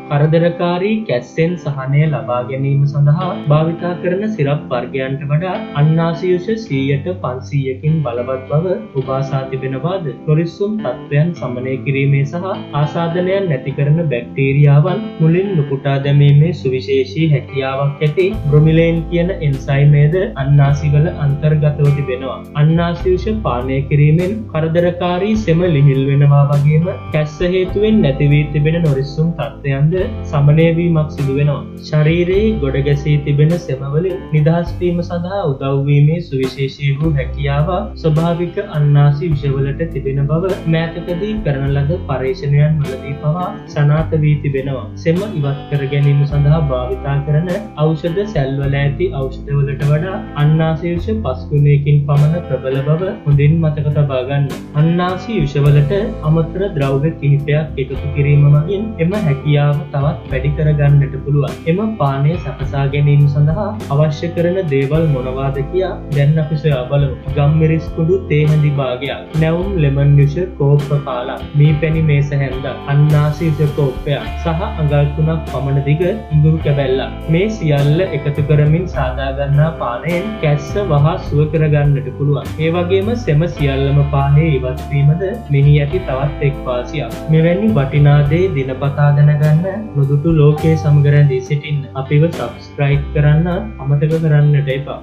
කරදරකාරී කැස්සෙන් සහනය ලබා ගැනීම සඳහා භාවිතා කරන සිරප් වර්ගයන්ට වඩා අන්නාසියුෂ 100ට 500කින් බලවත් බව උපාසා තිබෙනවාද? නොරිස්සුම් තත්ත්වයන් සමනය කිරීමේ සහ ආසාදනයන් නැති කරන බැක්ටීරියාවන් මුලින් නුපුටා දැමීමේ සුවිශේෂී හැකියාවක් ඇති බ්‍රොමිලේන් කියන එන්සයිමේද අන්නාසිවල අන්තර්ගතව තිබෙනවා. අන්නාසියුෂ පානය කිරීමෙන් කරදරකාරී සෙම ලිහිල් වෙනවා වගේම කැස්ස හේතුවෙන් නැති වී තිබෙන නොරිස්සුම් තත්ත්වයන්ද සමනය වීමක් සිදු වෙනවා. ශරීරයේ ගොඩ ගැසී තිබෙන සෙමවලින් නිදහස් වීම සඳහා උදව් වීමේ සුවිශේෂී වූ හැකියාව ස්වභාවික අන්නාසි විෂවලට තිබෙන බව මෑතකදී කරන ලද පරීක්ෂණයන් වලදී පවා සනාථ වී තිබෙනවා. සෙම ඉවත් කර ගැනීම සඳහා භාවිතා කරන ඖෂධ සැල්වල ඇති ඖෂධවලට වඩා අන්නාසි විෂ 5 ගුණයකින් පමණ ප්‍රබල බව හොඳින් මතක තබා ගන්න. අන්නාසි විෂවලට අමතර ද්‍රව්‍ය කිහිපයක් එකතු කිරීම මගින් එම හැකියාව තවත් වැඩි කර ගන්නට පුළුවන්. එම පානය සකසා ගැනීම සඳහා අවශ්‍ය කරන දේවල් මොනවාද කියා දැන් අපි සොයා බලමු. ගම්මිරිස් කුඩු තේ හැඳි භාගයක්, නැවුම් ලෙමන් යුෂ කෝප්ප කාලක්, මී පැණි මේස හැන්දක්, අන්නාසි යුෂ කෝප්පයක් සහ අඟල් 3ක් පමණ දිග ඉඟුරු කැබැල්ලක්. මේ සියල්ල එකතු කරමින් සාදා ගන්නා පානයෙන් කැස්ස වහා සුව කර ගන්නට පුළුවන්. ඒ වගේම සෙම සියල්ලම පානයේ ඉවත් වීමද මෙහි ඇති තවත් එක් වාසියක්. මෙවැනි වටිනා දේ දිනපතා දැනගන්න නොදුටු ලෝකයේ සමග රැඳී සිටින්න අපිව සබ්ස්ක්‍රයිබ් කරන්න අමතක කරන්නට එපා.